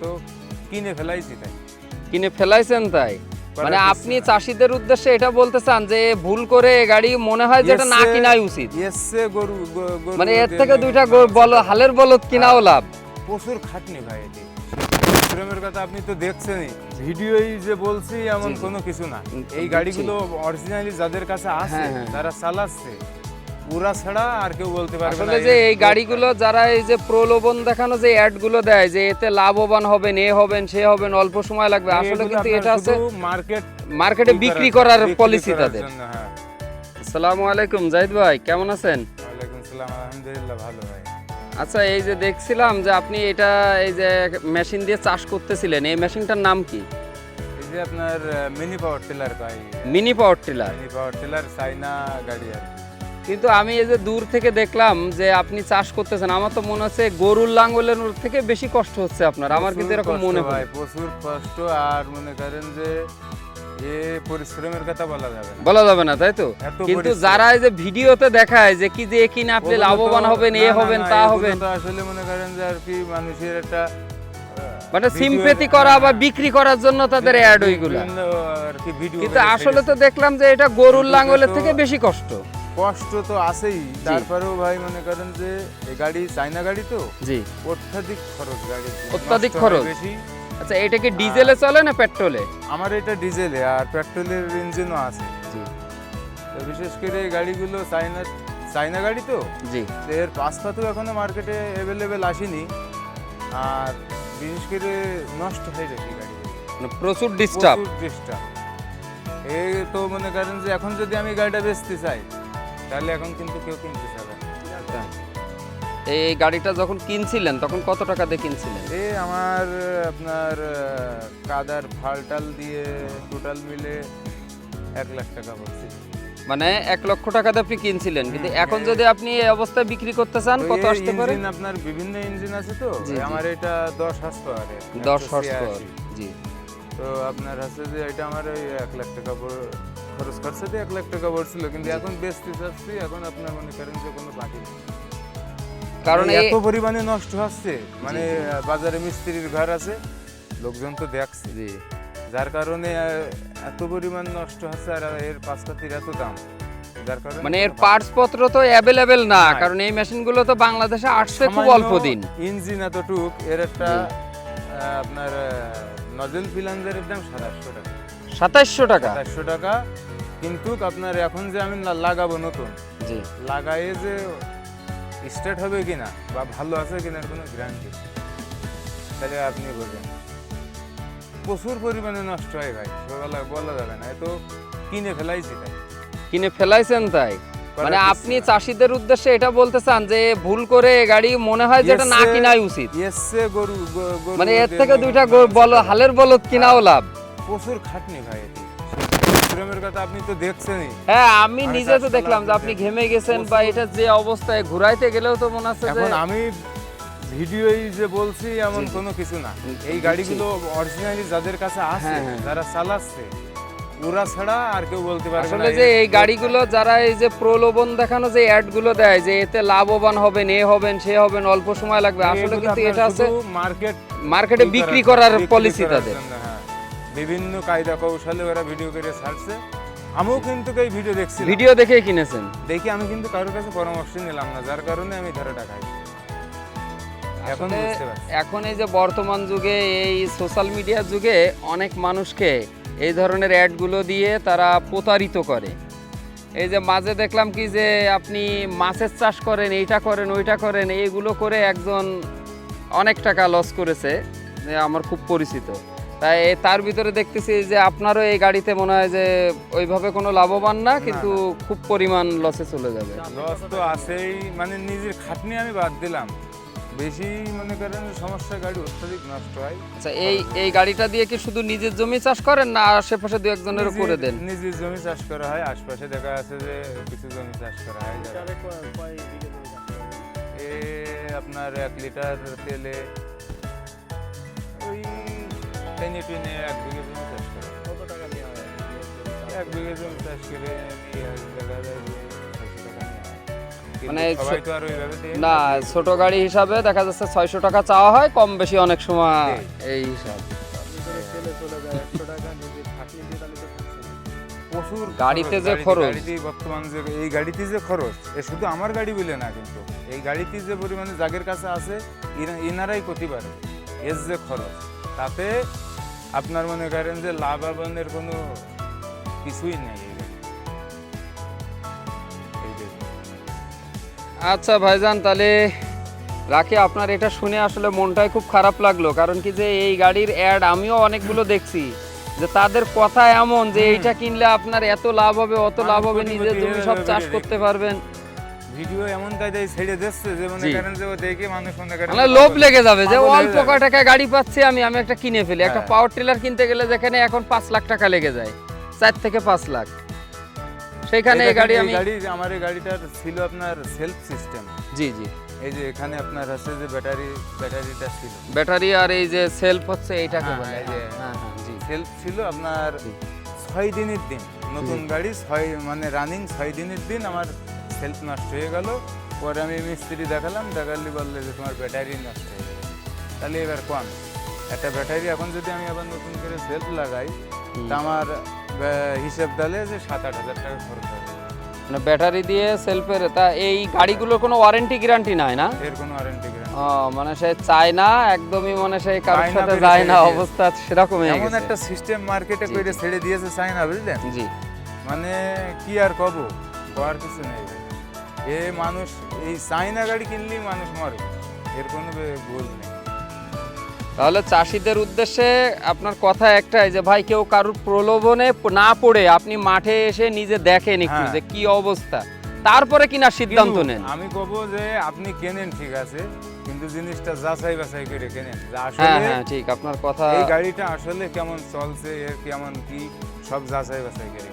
তো কিনে ফেলাইছি তাই। কিনে ফেলাইছেন তাই? মানে আপনি চাষিদের উদ্দেশ্যে এটা বলতে চান যে ভুল করে গাড়ি মনে হয় যেটা না কিনাই উচিত, গরু মানে এর থেকে দুইটা হালের বলদ কিনাও লাভ। প্রচুর খাটনি ভাই, এটি পরিশ্রমের কথা আপনি তো দেখছেনই, ভিডিওই যে বলছি এমন কোনো কিছু না। এই গাড়িগুলো অরিজিনালি যাদের কাছে আছে, যারা চালাচ্ছে, ওরা ছাড়া আর কেউ বলতে পারবে না। আসলে যে এই গাড়িগুলো যারা এই যে প্রলোভন দেখানো যে অ্যাড গুলো দেয় যে এতে লাভবান হবেন, এ হবেন, সে হবেন, অল্প সময় লাগবে, আসলে কিন্তু এটা আছে মার্কেটে বিক্রি করার পলিসি তাদের। আসসালামু আলাইকুম জাহিদ ভাই, কেমন আছেন? ওয়ালাইকুম আসসালাম, আলহামদুলিল্লাহ ভালো ভাই। আচ্ছা, এই যে দেখছিলাম যে আপনি এটা এই যে মেশিন দিয়ে চাষ করতেছিলেন, এই মেশিনটার নাম কি? এই যে আপনার মিনি পাওয়ার টিলার ভাই। Mini power tiller? Mini power tiller, China গাড়ি আর কি। কিন্তু আমি এই যে দূর থেকে দেখলাম যে আপনি চাষ করতেছেন, আমার তো মনে হচ্ছে গরুর লাঙ্গলের থেকে বেশি কষ্ট হচ্ছে আপনার, আমার কিন্তু এরকম মনে হয়। প্রচুর কষ্ট, আর মনে করেন যে এ পরিশ্রমের কথা বলা যাবে না, তাই তো? কিন্তু যারা এই যে ভিডিওতে দেখায় যে কি যে কিনে আপনি লাভবান হবেন, এ হবেন, তা হবেন, আসলে মনে করেন যে আর কি মানুষের একটা মানে সিম্পেথি করা বা বিক্রি করার জন্য তাদের অ্যাড ওইগুলো আর কি ভিডিও। কিন্তু আসলে তো দেখলাম যে এটা গরুর লাঙ্গলের থেকে বেশি কষ্ট তো আছেই, তারপরেও ভাই মনে করেন যে এই গাড়ি চাইনা গাড়ি তো, জি, অত্যাধিক খরচ গাড়ি, অত্যাধিক খরচ বেশি। আচ্ছা, এটা কি ডিজেলে চলে না পেট্রোলে? আমার এটা ডিজেলে, আর পেট্রোলের ইঞ্জিনও আছে। জি, তো বিশেষ করে এই গাড়িগুলো চাইনা গাড়ি তো, জি, এর পাঁচটা তো এখনো মার্কেটে অ্যাভেলেবেল আসেনি, আর বিশেষ করে নষ্ট হয়ে গেছে গাড়ি, প্রচুর ডিস্টার্ব। এই তো মনে করেন যে এখন যদি আমি গাড়িটা বেচতে চাই, তাহলে এখন কিন্তু কেউ কিনতে চাবে না। এই গাড়িটা যখন কিনছিলেন তখন কত টাকা দিয়ে কিনছিলেন? আমার আপনার কাদার ফালটাল দিয়ে টোটাল মিলে 1 লাখ টাকা পড়ছে। মানে 1 লক্ষ টাকা দিয়ে আপনি কিনছিলেন, কিন্তু এখন যদি আপনি এই অবস্থায় বিক্রি করতে চান কত আসতে পারে? আপনার বিভিন্ন ইঞ্জিন আছে তো, আমার এটা 10 হর্স পাওয়ার। 10 হর্স পাওয়ার, জি। তো আপনার আছে যে এটা আমার ওই 1 লাখ টাকা খরচ করছে, 1 লাখ টাকা পড়ছিল, কিন্তু এখন বেচতে চাচ্ছি, এখন আপনার মনে করেন যে কোনো বাকি নেই, কারণ এত পরিমাণে নষ্ট হচ্ছে। মানে বাজারে মিস্ত্রির ঘর আছে, লোকজন তো দেখছে, জি, যার কারণে এত পরিমাণ নষ্ট হচ্ছে, আর এর পাঁচপাতির এত দাম, যার কারণে মানে এর পার্টস পত্র তো অ্যাভেলেবেল না, কারণ এই মেশিনগুলো তো বাংলাদেশে আসছে খুব অল্প দিন। ইঞ্জিন এতটুক, এর একটা আপনার নজল ফিলান্সারের দাম 2700 টাকা। 2700 টাকা, কিন্তু আপনার এখন যে আমি লাগাবো নতুন, জি, লাগায়ে যে স্টার্ট হবে কিনা বা ভালো আছে কিনার কোনো গ্যারান্টি, তাহলে আপনি বলবেন প্রচুর পরিমাণে নষ্ট হয় ভাই, বলা যাবে না, এত কিনে ফেলাইছি তাই। কিনে ফেলাইছেন তাই? মানে আপনি চাষিদের উদ্দেশ্যে এটা বলতে চান যে ভুল করে গাড়ি মনে হয় যেটা না কিনাই উচিত, মানে এর থেকে দুইটা হালের বলদ কিনাও লাভ। প্রচুর খাটনি ভাই, এটি পরিশ্রমের কথা আপনি তো দেখছেনই। হ্যাঁ, আমি নিজে তো দেখলাম যে আপনি ঘেমে গেছেন, বা এটা যে অবস্থায় ঘুরাইতে গেলেও তো মনে হচ্ছে এখন আমি ভিডিওই যে বলছি এমন কোনো কিছু না। এই গাড়িগুলো অরিজিনালি যাদের কাছে আছে, যারা চালাচ্ছে, ওরা ছাড়া আর কেউ বলতে পারবে না। আসলে যে এই গাড়িগুলো যারা এই যে প্রলোভন দেখানো যে অ্যাড গুলো দেয় যে এতে লাভবান হবেন, এ হবেন, সে হবেন, অল্প সময় লাগবে, আসলে কিন্তু এটা আছে মার্কেটে বিক্রি করার পলিসি তাদের। বিভিন্ন কায়দা কৌশলে ওরা ভিডিও করে ছাড়ছে, আমিও কিন্তু এই ভিডিও দেখছি, ভিডিও দেখেই কিনেছেন। দেখি আমি কিন্তু কারোর কাছে পরামর্শ নিলাম না, যার কারণে আমি ধরে টাকা এখন এই যে বর্তমান যুগে এই সোশ্যাল মিডিয়ার যুগে অনেক মানুষকে এই ধরনের অ্যাডগুলো দিয়ে তারা প্রতারিত করে। এই যে মাঝে দেখলাম কি যে আপনি মাছের চাষ করেন, এইটা করেন, ওইটা করেন, এইগুলো করে একজন অনেক টাকা লস করেছে, আমার খুব পরিচিত। তাই তার ভিতরে দেখতেছি যে আপনারও এই গাড়িতে মনে হয় যে ওইভাবে কোনো লাভবান না, কিন্তু খুব পরিমাণ লসে চলে যাবে। লস তো আছেই, মানে নিজের খাটনি আমি বাদ দিলাম, বেশি মনে করেন সমস্যা, গাড়ি অত্যাধিক নষ্ট হয়। আচ্ছা, এই গাড়িটা দিয়ে কি শুধু নিজের জমি চাষ করেন না আশেপাশে দু একজনের করে দেন? নিজের জমি চাষ করা হয়, আশপাশে দেখা আছে যে কিছু জমি চাষ করা হয়। আপনার 1 লিটার তেলে ওই টেনে 1 বিঘে জমি চাষ করে। কত টাকা নেওয়া হয়? 1 বিঘে জমি চাষ করে দেখা যায় যে 600 টাকা নেওয়া হয়। কিন্তু মানে সবাই তো আর ওইভাবে দেয় না, ছোট গাড়ি হিসাবে দেখা যাচ্ছে 600 টাকা চাওয়া হয়, কম বেশি অনেক সময় জি। এই হিসাব। প্রচুর গাড়িতে খরচ, যে খরচ। গাড়িতে বর্তমান যে এই গাড়িতে যে খরচ, এ শুধু আমার গাড়ি বলে না, কিন্তু এই গাড়িতে যে পরিমাণে জাগের কাছে আছে এনারাই করতে পারে। এর যে খরচ, তাতে আপনার মনে করেন যে লাভবানের কোনো কিছুই নেই এই গাড়ি। এই যে আচ্ছা ভাইজান, তাহলে রাখি। আপনার এটা শুনে আসলে মনটাই খুব খারাপ লাগলো, কারণ কি যে এই গাড়ির অ্যাড আমিও অনেকগুলো দেখছি, যে তাদের কথা এমন যে এইটা কিনলে আপনার এত লাভ হবে, অত লাভ হবে, নিজের জমি সব চাষ করতে পারবেন। ভিডিও এমন কায়দায় ছেড়ে দিচ্ছে যে মনে জি। করেন যে ও দেখে মানুষ মনে করেন মানে লোভ লেগে যাবে যে পাগল হয়ে অল্প যাবে। কয় টাকায় গাড়ি পাচ্ছি, আমি একটা কিনে ফেলি। একটা হ্যাঁ। পাওয়ার টিলার কিনতে গেলে যেখানে এখন 5 লাখ টাকা লেগে যায়, 4 থেকে 5 লাখ, সেখানে এই গাড়ি আমি আমার এই গাড়িটার ছিল আপনার সেলফ সিস্টেম। জি জি, এই যে এখানে আপনার আছে যে ব্যাটারিটা ছিল, ব্যাটারি আর এই যে সেলফ হচ্ছে এইটাকে হ্যাঁ, বলে। এই যে হ্যাঁ হ্যাঁ জি সেলফ ছিল আপনার জি। 6 দিনের দিন, নতুন গাড়ি 6 মানে রানিং 6 দিনের দিন আমার সেলফ নষ্ট হয়ে গেল। পরে আমি মিস্ত্রি দেখালি বললে যে তোমার ব্যাটারি নষ্ট হয়ে গেছে। তাহলে এবার কোন একটা ব্যাটারি এখন যদি আমি আবার নতুন করে সেলফ লাগাই, তা আমার হিসেব দিলে যে 7-8 হাজার টাকা খরচ হবে। মানে ব্যাটারি দিয়ে সেলফের, তা এই গাড়িগুলোর কোনো ওয়ারেন্টি গ্যারান্টি নাই না? এর কোনো ওয়ারেন্টি গ্যারান্টি ও, মানে সে চায় না একদমই, মানে সেই কারোর চায় না সাথে বেরিয়ে যায় না, গেছে। অবস্থা সেরকম হয়ে এমন গেছে। একটা সিস্টেম মার্কেটে জি, করে জি। ছেড়ে দিয়েছে চায়না, বুঝলেন? জি, মানে কি আর কব, করার কিছু নেই। এ মানুষ এই চায়না গাড়ি কিনলেই মানুষ মরে, এর কোনো ভুল নেই। তাহলে চাষিদের উদ্দেশ্যে আপনার কথা একটাই, যে ভাই কেউ কারোর প্রলোভনে না পড়ে আপনি মাঠে এসে নিজে দেখেন একটু হ্যাঁ। যে কি অবস্থা, তারপরে কিনার সিদ্ধান্ত কিন্তু নেন। আমি কব যে আপনি কেনেন ঠিক আছে, কিন্তু জিনিসটা যাচাই বাছাই করে কেনেন, যে হ্যাঁ আসলে হ্যাঁ ঠিক, আপনার কথা। এই গাড়িটা আসলে কেমন চলছে, এর কেমন কি, সব যাচাই বাছাই করে